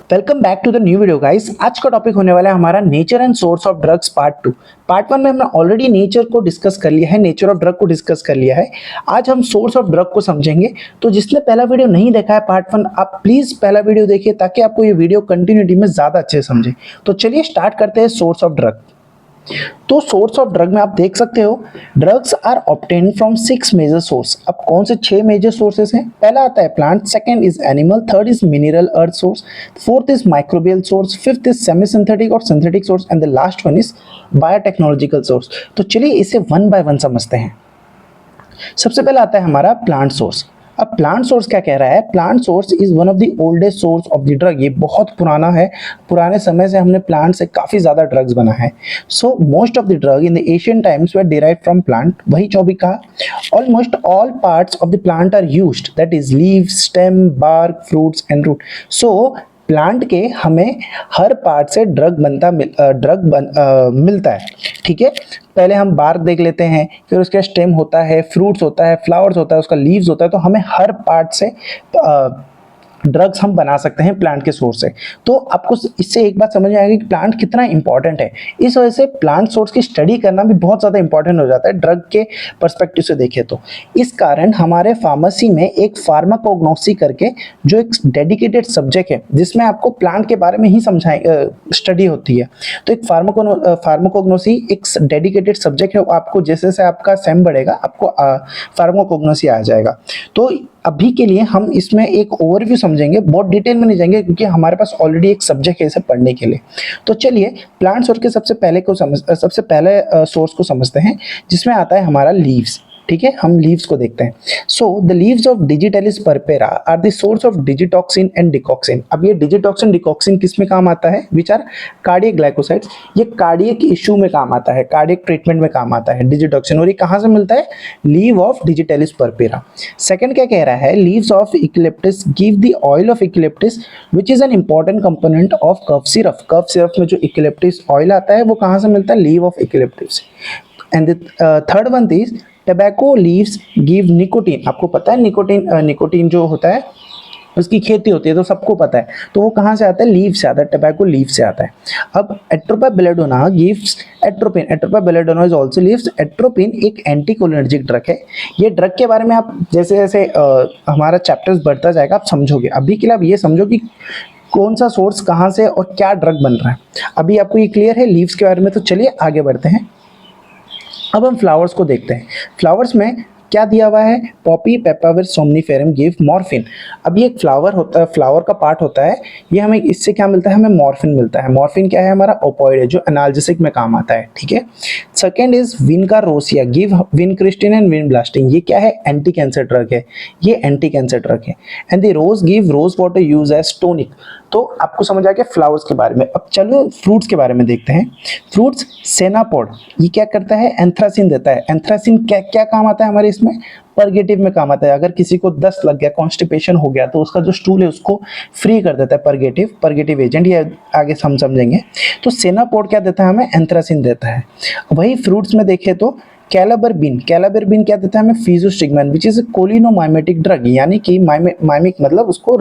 Welcome back to the new video guys. आज का topic होने वाला है हमारा nature and source of drugs part 2। Part 1 में हमने ऑलरेडी नेचर को डिस्कस कर लिया है, नेचर ऑफ ड्रग को डिस्कस कर लिया है। आज हम सोर्स ऑफ ड्रग को समझेंगे। तो जिसने पहला वीडियो नहीं देखा है पार्ट 1, आप प्लीज पहला वीडियो देखिए ताकि आपको ये वीडियो कंटिन्यूटी में ज्यादा अच्छे से समझे। तो चलिए स्टार्ट करते हैं सोर्स ऑफ ड्रग। तो सोर्स ऑफ ड्रग में आप देख सकते हो drugs are obtained from 6 major source. अब कौन से 6 मेजर सोर्सेस हैं? पहला आता है plant, second is animal, third is mineral earth source, fourth is microbial source, fifth is semi synthetic और synthetic source and the last one is biotechnological source. तो चलिए इसे वन बाय वन समझते हैं। सबसे पहला आता है हमारा प्लांट सोर्स। अब प्लांट सोर्स क्या कह रहा है? Plant source is one of the oldest source of the drug. ये बहुत पुराना है, पुराने समय से हमने प्लांट से काफी ज्यादा ड्रग्स बना है। So most of the drug in the Asian times were derived from plant. वही जो भी कहा, almost all parts of the plant are used, that is leaves, stem, bark, fruits and root. So plant के हमें हर part से मिलता है। ठीक है, पहले हम बार्क देख लेते हैं, फिर उसका स्टेम होता है, फ्रूट्स होता है, फ्लावर्स होता है, उसका लीव्स होता है। तो हमें हर पार्ट से ड्रग्स हम बना सकते हैं प्लांट के सोर्स से। तो आपको इससे एक बात समझ में आएगी कि प्लांट कितना इंपॉर्टेंट है। इस वजह से प्लांट सोर्स की स्टडी करना भी बहुत ज़्यादा इंपॉर्टेंट हो जाता है ड्रग के पर्सपेक्टिव से देखें तो। इस कारण हमारे फार्मेसी में एक फार्माकोग्नोसी करके जो एक डेडिकेटेड सब्जेक्ट है जिसमें आपको प्लांट के बारे में ही स्टडी होती है। तो एक फार्माकोग्नोसी एक डेडिकेटेड सब्जेक्ट है। आपको जैसे जैसे आपका सेम बढ़ेगा आपको फार्माकोग्नोसी आ जाएगा। तो अभी के लिए हम इसमें एक ओवरव्यू समझेंगे, बहुत डिटेल में नहीं जाएंगे क्योंकि हमारे पास ऑलरेडी एक सब्जेक्ट है इसे पढ़ने के लिए। तो चलिए प्लांट सोर्स के सबसे पहले सोर्स को समझते हैं, जिसमें आता है हमारा लीव्स। ठीक है, हम लीव्स को देखते हैं। So the leaves of digitalis purpurea are the source of digitoxin and digoxin. अब ये डिजिटॉक्सिन डिकॉक्सिन किस में काम आता है? Which are cardiac glycosides. ये कार्डियक इशू में काम आता है, कार्डियक ट्रीटमेंट में काम आता है डिजिटॉक्सिन। और ये कहाँ से मिलता है? Leaf of digitalis purpurea. Second क्या कह रहा है? Leaves of eucalyptus give the oil of eucalyptus which is an important component of cough syrup. Cough syrup में जो यूकलिप्टस ऑयल आता है वो कहाँ से मिलता है? Leaf of eucalyptus. And the third one is tobacco leaves give nicotine. आपको पता है निकोटीन जो होता है उसकी खेती होती है, तो सबको पता है। तो वो कहाँ से आता है? लीव से आता है, टबैको लीव से आता है। अब Atropa belladonna gives atropine. Atropa belladonna is also leaves. Atropine एक एंटीकोलिनर्जिक ड्रग है। ये ड्रग के बारे में आप जैसे जैसे हमारा चैप्टर्स बढ़ता जाएगा आप समझोगे। अभी के लिए आप ये समझो कि कौन सा सोर्स कहाँ से और क्या ड्रग बन रहा है। अभी आपको ये क्लियर है लीव्स के बारे में। तो चलिए आगे बढ़ते हैं। अब हम फ्लावर्स को देखते हैं। फ्लावर्स में क्या दिया हुआ है? Poppy, papaver, somniferum give morphine. अब ये एक फ्लावर होता है, फ्लावर का पार्ट होता है। ये हमें इससे क्या मिलता है? हमें मॉर्फिन मिलता है। मॉर्फिन क्या है? हमारा ओपॉइड है जो एनाल्जेसिक में काम आता है। ठीक है। Second is vinca rosea give vincristine and vinblastine. ये क्या है? एंटी कैंसर ड्रग है। ये एंटी कैंसर ड्रग है। And the rose give rose water use as tonic. तो आपको समझ आ गया फ्लावर्स के बारे में। अब चलो फ्रूट्स के बारे में देखते हैं। फ्रूट्स सेनापोड ये क्या करता है? एंथ्रासिन देता है। एंथ्रासिन क्या क्या काम आता है हमारे इसमें? परगेटिव में काम आता है। अगर किसी को दस्त लग गया, कॉन्स्टिपेशन हो गया, तो उसका जो स्टूल है उसको फ्री कर देता है परगेटिव एजेंट। ये आगे हम समझेंगे। तो सेनापोड क्या देता है हमें? एंथ्रासिन देता है। वही फ्रूट्स में देखें तो कैलाबर बीन क्या देता है हमें? फिजोस्टिग्मैन विच इज कोलिनोमाइमेटिक ड्रग। यानी कि माइमिक मतलब उसको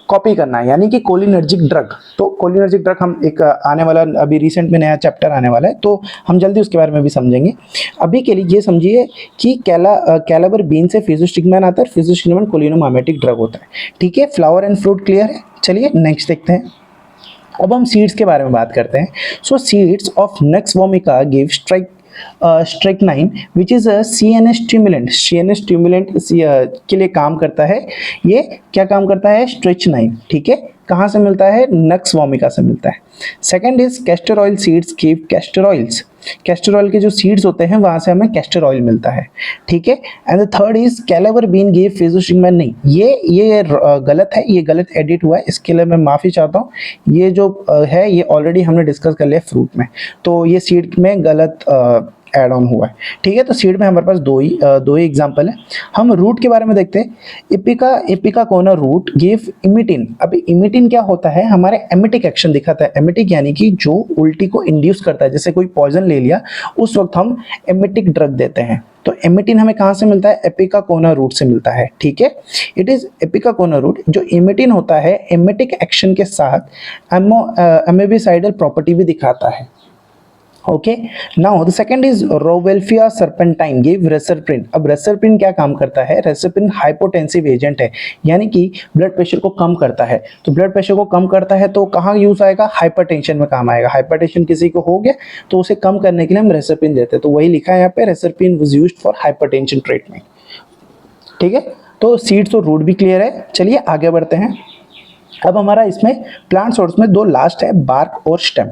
कॉपी करना है, यानी कि कोलिनर्जिक ड्रग। तो कोलिनर्जिक ड्रग हम एक आने वाला अभी रिसेंट में नया चैप्टर आने वाला है, तो हम जल्दी उसके बारे में भी समझेंगे। अभी के लिए ये समझिए कि कैलाबर बीन से फिजोस्टिग्मैन आता है। फिजोस्टिग्मैन कोलिनोमाइमेटिक ड्रग होता है। ठीक है, फ्लावर एंड फ्रूट क्लियर है। चलिए नेक्स्ट देखते हैं। अब हम सीड्स के बारे में बात करते हैं। So seeds of nux vomica give strychnine which is a CNS stimulant. CNS stimulant के लिए काम करता है। ये क्या काम करता है? स्ट्रेचनाइन। ठीक है, कहाँ से मिलता है? नक्स वोमिका से मिलता है। Second is castor oil seeds give castor oils. Castor oil के जो सीड्स होते हैं वहां से हमें कैस्टर ऑयल मिलता है। ठीक है। And the third is calabar bean give physostigmine. नहीं, ये गलत है, ये गलत एडिट हुआ है, इसके लिए मैं माफी चाहता हूँ। ये जो है ये ऑलरेडी हमने डिस्कस कर लिया फ्रूट में, तो ये सीड में गलत ऐड ऑन हुआ है। ठीक है, तो सीड में हमारे पास दो ही एग्जांपल है। हम रूट के बारे में देखते हैं। इपिका कोना रूट गिव इमिटिन। अब इमिटिन क्या होता है, हमारे एमिटिक एक्शन दिखाता है। एमिटिक यानी कि जो उल्टी को इंड्यूस करता है, जैसे कोई पॉइजन ले लिया उस वक्त हम एमिटिक ड्रग देते हैं। तो एमिटिन हमें कहाँ से मिलता है, एपिका कोना रूट से मिलता है। ठीक है, इट इज एपिका कोना रूट। जो इमिटिन होता है एमिटिक एक्शन के साथ एमेबिसाइडल प्रॉपर्टी भी दिखाता है। Okay, now the second is rauwolfia serpentina give reserpine. अब रेसरपिन क्या काम करता है, रेसरपिन हाइपोटेंसिव एजेंट है, यानी कि ब्लड प्रेशर को कम करता है। तो ब्लड प्रेशर को कम करता है तो कहाँ यूज आएगा, हाइपरटेंशन में काम आएगा। हाइपरटेंशन किसी को हो गया तो उसे कम करने के लिए हम रेसरपिन देते हैं। तो वही लिखा है यहाँ पे, reserpine was used for hypertension treatment. ठीक है, तो सीड्स और रूट भी क्लियर है। चलिए आगे बढ़ते हैं। अब हमारा इसमें प्लांट सोर्स में दो लास्ट है, बार्क और स्टेम।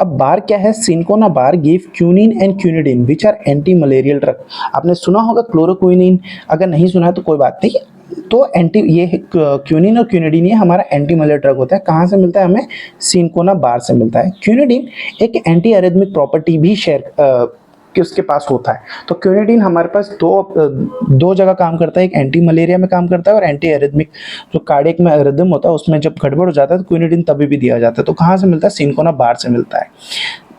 अब बार्क क्या है, cinchona bark give quinine and quinidine which are anti malarial drug. आपने सुना होगा क्लोरोक्विनिन, अगर नहीं सुना है तो कोई बात नहीं। तो ये क्यूनिन और क्यूनिडिन ये हमारा एंटी मलेरियल ड्रग होता है। कहाँ से मिलता है, हमें सिंकोना बार से मिलता है। क्यूनिडिन एक एंटी एरिथमिक प्रॉपर्टी भी कि उसके पास होता है। तो क्यूनिडिन हमारे पास दो जगह काम करता है, एक एंटी मलेरिया में काम करता है और एंटी एरिथमिक, जो कार्डियक में रिदम होता है उसमें जब गड़बड़ हो जाता है तो क्यूनिडिन तभी भी दिया जाता है। तो कहाँ से मिलता है, सिंकोना बार से मिलता है।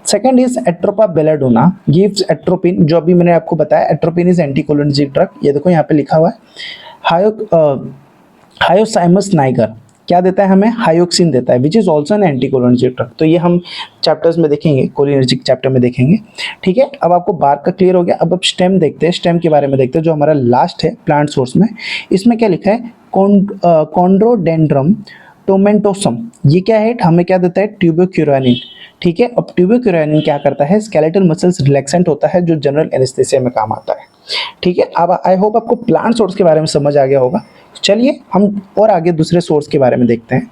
Second is Atropa belladonna gives atropine. जो अभी मैंने आपको बताया, एट्रोपिन इज एंटीकोलिनर्जिक ड्रग। ये देखो यहाँ पे लिखा हुआ है। हायोसाइमस नाइगर क्या देता है हमें, हायोक्सिन देता है, which is also an anticholinergic drug. तो ये हम चैप्टर्स में देखेंगे, कोलिनर्जिक चैप्टर में देखेंगे। ठीक है, अब आपको बार्क का क्लियर हो गया। अब स्टेम देखते हैं, स्टेम के बारे में देखते हैं, जो हमारा लास्ट है प्लांट सोर्स में। इसमें क्या लिखा है, कॉन्ड्रोडेंड्रम टोमेंटोसम। ये क्या है, हमें क्या देता है, ट्यूबोक्यूरानिन। ठीक है, अब ट्यूबोक्यूरानिन क्या करता है, स्केलेटल मसल्स रिलैक्सेंट होता है, जो जनरल एनेस्थेसिया में काम आता है। ठीक है, अब आई होप आपको प्लांट सोर्स के बारे में समझ आ गया होगा। चलिए हम और आगे दूसरे सोर्स के बारे में देखते हैं।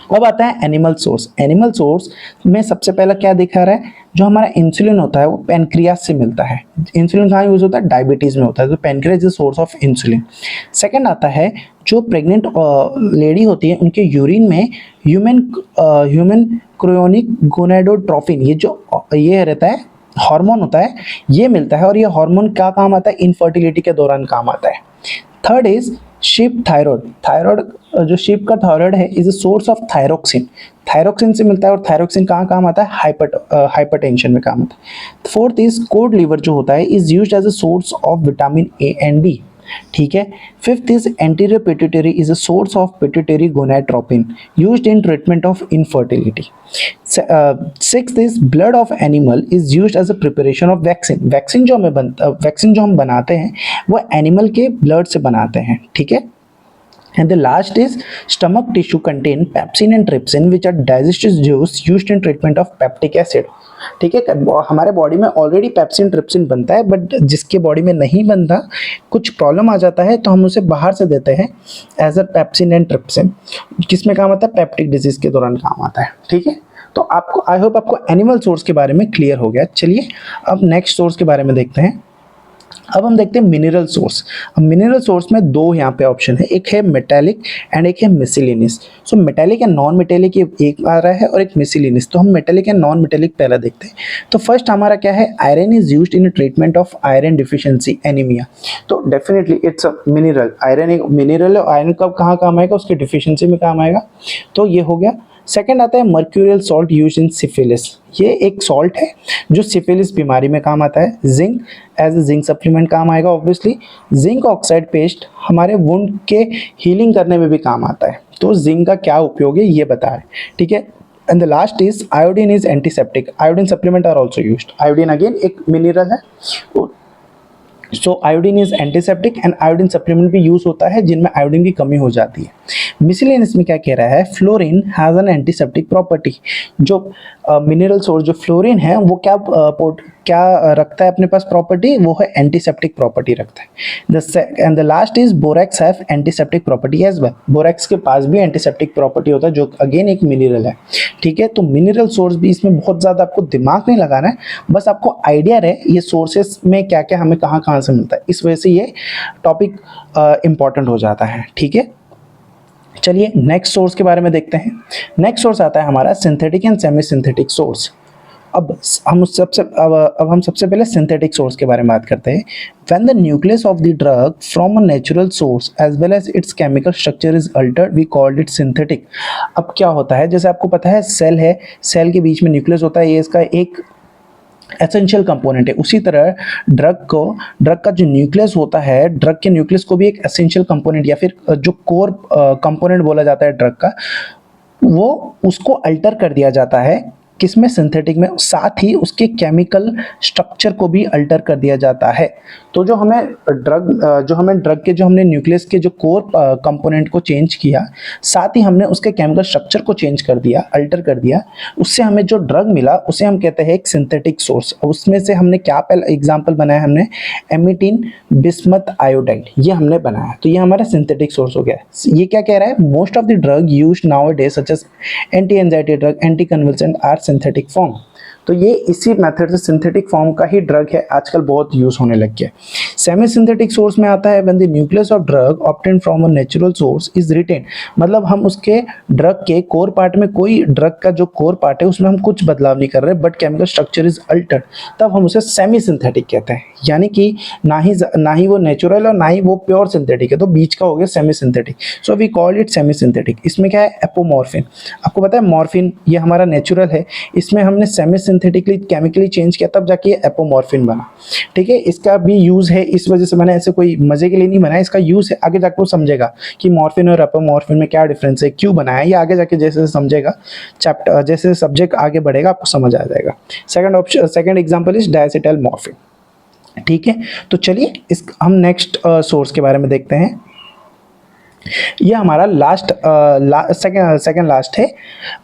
अब आता है एनिमल सोर्स। एनिमल सोर्स में सबसे पहला क्या दिखा रहा है, जो हमारा इंसुलिन होता है वो पेनक्रियास से मिलता है। इंसुलिन कहाँ यूज होता है, डायबिटीज में होता है, तो pancreas is source of insulin. Second आता है, जो प्रेग्नेंट लेडी होती है उनके यूरिन में ह्यूमन क्रोनिक गोनेडोट्रोफिन, ये रहता है हार्मोन होता है, ये मिलता है। और ये हार्मोन क्या काम आता है, इनफर्टिलिटी के दौरान काम आता है। Third is sheep thyroid. Thyroid, जो शीप का थायराइड है, is a source of thyroxine. Thyroxine से मिलता है, और थायरोक्सिन कहाँ काम आता है, हाइपरटेंशन में काम आता है। फोर्थ इज कोड लीवर, जो होता है is used as a source of vitamin A and B. ठीक है। Fifth is anterior pituitary is a source of pituitary gonadotropin used in treatment of infertility. Sixth is blood of animal is used as a preparation of vaccine. Vaccine जो हम बनाते हैं वो animal के blood से बनाते हैं। ठीक है। And the last is stomach tissue contain pepsin and trypsin which are digestive juice used in treatment of peptic acid. ठीक है, हमारे बॉडी में ऑलरेडी पेप्सिन ट्रिप्सिन बनता है, बट जिसके बॉडी में नहीं बनता, कुछ प्रॉब्लम आ जाता है, तो हम उसे बाहर से देते हैं as a pepsin and trypsin. किसमें काम आता है, पेप्टिक डिजीज के दौरान काम आता है। ठीक है, तो आपको आई होप आपको एनिमल सोर्स के बारे में क्लियर हो गया। चलिए अब नेक्स्ट सोर्स के बारे में देखते हैं। अब हम देखते हैं मिनरल सोर्स। अब मिनरल सोर्स में दो यहाँ पे ऑप्शन है, एक है मेटालिक एंड एक है miscellaneous. So metallic and non metallic एक आ रहा है और एक मिसलिनियस। तो हम मेटालिक एंड नॉन मेटालिक पहला देखते हैं। तो फर्स्ट हमारा क्या है, iron is used in treatment of iron deficiency anaemia. तो definitely it's a mineral. Iron एक मिनरल है, आयरन कब कहाँ काम आएगा, उसके डिफिशियंसी में काम आएगा। तो ये हो गया। सेकेंड आता है mercurial salt use in syphilis. ये एक सॉल्ट है जो सिफिलिस बीमारी में काम आता है। Zinc as a zinc supplement काम आएगा ऑब्वियसली। जिंक ऑक्साइड पेस्ट हमारे वुंड के हीलिंग करने में भी काम आता है। तो जिंक का क्या उपयोग है ये बता रहे। ठीक है। And the last is iodine is antiseptic. Iodine supplement are also used. Iodine again एक मिनरल है। So iodine is antiseptic and iodine supplement भी यूज होता है जिनमें आयोडीन की कमी हो जाती है। मिसलेनियस में क्या कह रहा है, fluorine has an antiseptic property. जो मिनरल सोर्स जो फ्लोरीन है वो क्या रखता है अपने पास प्रॉपर्टी, वो है एंटीसेप्टिक प्रॉपर्टी रखता है। And the last is borax have antiseptic property as well. Borax के पास भी एंटीसेप्टिक प्रॉपर्टी होता है जो अगेन एक मिनरल है। ठीक है। तो मिनरल सोर्स भी इसमें बहुत ज़्यादा आपको दिमाग नहीं लगाना है, बस आपको आइडिया रहे ये सोर्सेस में क्या क्या हमें कहाँ कहाँ से मिलता है। इस वजह से ये टॉपिक इंपॉर्टेंट हो जाता है। ठीक है। चलिए नेक्स्ट सोर्स के बारे में देखते हैं। नेक्स्ट सोर्स आता है हमारा synthetic and semi synthetic source. अब हम सबसे पहले सिंथेटिक सोर्स के बारे में बात करते हैं। When the nucleus of the drug from a natural source as well as its chemical structure is altered, we called it synthetic। अब क्या होता है, जैसे आपको पता है सेल है, सेल के बीच में न्यूक्लियस होता है, ये इसका एक एसेंशियल कंपोनेंट है। उसी तरह ड्रग का जो न्यूक्लियस होता है, ड्रग के न्यूक्लियस को भी एक एसेंशियल कंपोनेंट या फिर जो कोर कंपोनेंट बोला जाता है ड्रग का, वो उसको अल्टर कर दिया जाता है किसमें, सिंथेटिक में। साथ ही उसके केमिकल स्ट्रक्चर को भी अल्टर कर दिया जाता है। तो जो हमें ड्रग के जो हमने न्यूक्लियस के जो कोर कंपोनेंट को चेंज किया, साथ ही हमने उसके केमिकल स्ट्रक्चर को चेंज कर दिया, अल्टर कर दिया, उससे हमें जो ड्रग मिला उसे हम कहते हैं एक सिंथेटिक सोर्स। उसमें से हमने क्या पहला एग्जाम्पल बनाया, हमने एमिटिन बिस्मथ आयोडाइड, ये हमने बनाया, तो ये हमारा सिंथेटिक सोर्स हो गया। ये क्या कह रहा है, most of the drug used nowadays such as anti anxiety drug, anti convulsant are synthetic form. तो ये इसी मेथड से सिंथेटिक फॉर्म का ही ड्रग है, आजकल बहुत यूज होने लग गया। सेमी सिंथेटिक सोर्स में आता है when the nucleus of drug obtained from a natural source is retain, मतलब हम उसके ड्रग के कोर पार्ट में, कोई ड्रग का जो कोर पार्ट है उसमें हम कुछ बदलाव नहीं कर रहे, but chemical structure is Altered, तब हम उसे सेमी सिंथेटिक कहते हैं। यानी कि ना ही वो नेचुरल और ना ही वो प्योर सिंथेटिक है, तो बीच का हो गया semi synthetic. So we call it semi synthetic. इसमें क्या है, एपोमॉर्फिन। आपको पता है मॉर्फिन ये हमारा नेचुरल है, इसमें हमने सेमी सिंथेटिकली केमिकली चेंज किया, तब जाके ये एपोमॉर्फिन बना। ठीक है, इसका भी यूज है, इस वजह से मैंने ऐसे कोई मजे के लिए नहीं बनाया, इसका यूज है, आगे जाकर वो समझेगा कि मॉर्फिन और एपोमॉर्फिन में क्या डिफरेंस है, क्यों बनाया, ये आगे जाके जैसे समझेगा चैप्टर, जैसे सब्जेक्ट आगे बढ़ेगा आपको समझ आ जाएगा। Second example is diacetyl morphine. ठीक है, तो चलिए हम नेक्स्ट सोर्स के बारे में देखते हैं। ये हमारा सेकंड लास्ट है,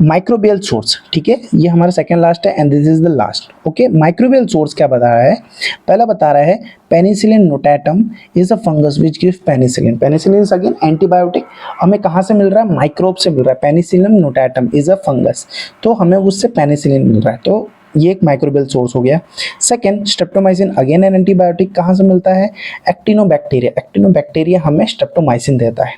माइक्रोबियल सोर्स। ठीक है, ये हमारा सेकंड लास्ट है and this is the last. Okay, microbial source क्या बता रहा है, पहला बता रहा है penicillin notatum is a fungus which give penicillin. Penicillin is again antibiotic, हमें कहाँ से मिल रहा है, माइक्रोब से मिल रहा है। Penicillin notatum is a fungus, तो हमें उससे पेनिसिलिन मिल रहा है, तो ये एक माइक्रोबियल सोर्स हो गया। Second, streptomycin again an antibiotic, कहाँ से मिलता है, एक्टिनोबैक्टीरिया। एक्टिनोबैक्टीरिया हमें स्ट्रेप्टोमाइसिन देता है।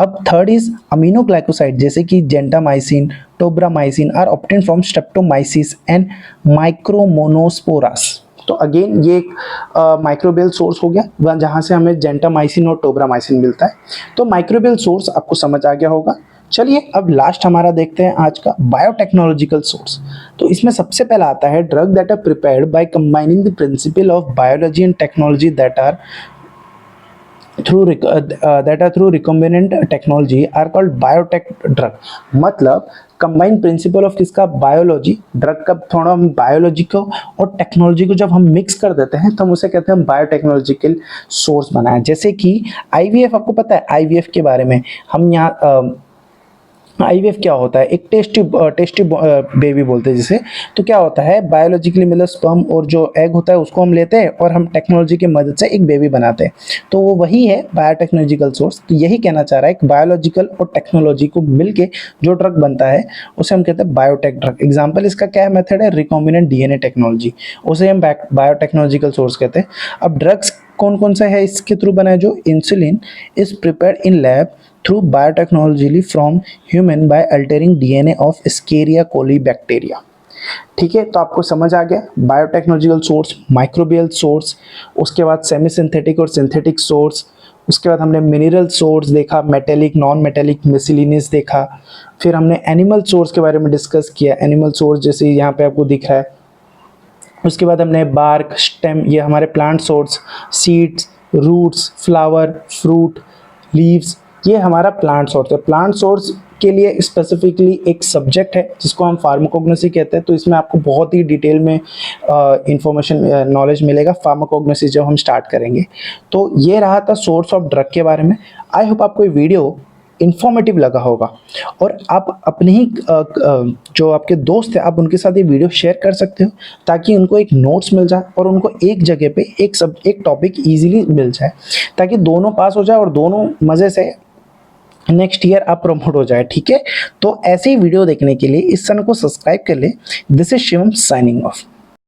अब थर्ड इज अमीनोग्लाइकोसाइड, जैसे कि gentamicin, tobramycin are obtained from streptomyces and micromonosporas. तो अगेन ये एक माइक्रोबियल सोर्स हो गया, जहाँ से हमें जेंटामाइसिन और टोब्रामाइसिन मिलता है। तो माइक्रोबियल सोर्स आपको समझ आ गया होगा। चलिए अब लास्ट हमारा देखते हैं आज का, बायोटेक्नोलॉजिकल सोर्स। तो इसमें सबसे पहला आता है drug that are prepared by combining the principle of biology and technology that are through recombinant technology are called biotech drug. मतलब कंबाइन प्रिंसिपल ऑफ किसका, बायोलॉजी, ड्रग का थोड़ा हम बायोलॉजी को और टेक्नोलॉजी को जब हम मिक्स कर देते हैं तो हम उसे कहते हैं बायोटेक्नोलॉजिकल सोर्स बनाए। जैसे कि आईवीएफ, आपको पता है आईवीएफ के बारे में, हम यहाँ आईवीएफ क्या होता है, एक टेस्टी बेबी बोलते हैं जिसे। तो क्या होता है, बायोलॉजिकली मतलब स्पर्म और जो एग होता है उसको हम लेते हैं और हम टेक्नोलॉजी की मदद से एक बेबी बनाते हैं, तो वो वही है बायोटेक्नोलॉजिकल सोर्स। तो यही कहना चाह रहा है कि बायोलॉजिकल और टेक्नोलॉजी को मिलके जो ड्रग बनता है उसे हम कहते हैं बायोटेक ड्रग। एग्जाम्पल इसका क्या मेथड है, रिकॉम्बिनेंट डीएनए टेक्नोलॉजी, उसे हम बायोटेक्नोलॉजिकल सोर्स कहते हैं। अब ड्रग्स कौन कौन सा है इसके थ्रू बना है, जो insulin is prepared in lab through biotechnology from human by altering DNA of Escherichia coli bacteria। ठीक है, तो आपको समझ आ गया बायोटेक्नोलॉजिकल सोर्स, माइक्रोबियल सोर्स, उसके बाद सेमी सिंथेटिक और सिंथेटिक सोर्स, उसके बाद हमने मिनरल सोर्स देखा, मेटेलिक, नॉन मेटेलिक, मिसलिनियस देखा, फिर हमने एनिमल सोर्स के बारे में डिस्कस किया, एनिमल सोर्स जैसे यहाँ पे आपको दिख रहा है। उसके बाद हमने बार्क, स्टेम, ये हमारे plant source, seeds, roots, flower, fruit, leaves, ये हमारा प्लांट सोर्स है। प्लांट सोर्स के लिए स्पेसिफिकली एक सब्जेक्ट है जिसको हम फार्माकोग्नोसी कहते हैं, तो इसमें आपको बहुत ही डिटेल में इंफॉर्मेशन नॉलेज मिलेगा फार्माकोग्नोसी जब हम स्टार्ट करेंगे। तो ये रहा था सोर्स ऑफ ड्रग के बारे में। आई होप आपको ये वीडियो इन्फॉर्मेटिव लगा होगा और आप अपने ही जो आपके दोस्त हैं आप उनके साथ ये वीडियो शेयर कर सकते हो ताकि उनको एक नोट्स मिल जाए और उनको एक जगह पे एक टॉपिक इजीली मिल जाए, ताकि दोनों पास हो जाए और दोनों मज़े से नेक्स्ट ईयर आप प्रमोट हो जाए। ठीक है, तो ऐसे ही वीडियो देखने के लिए इस चैनल को सब्सक्राइब कर ले। This is Shivam signing off.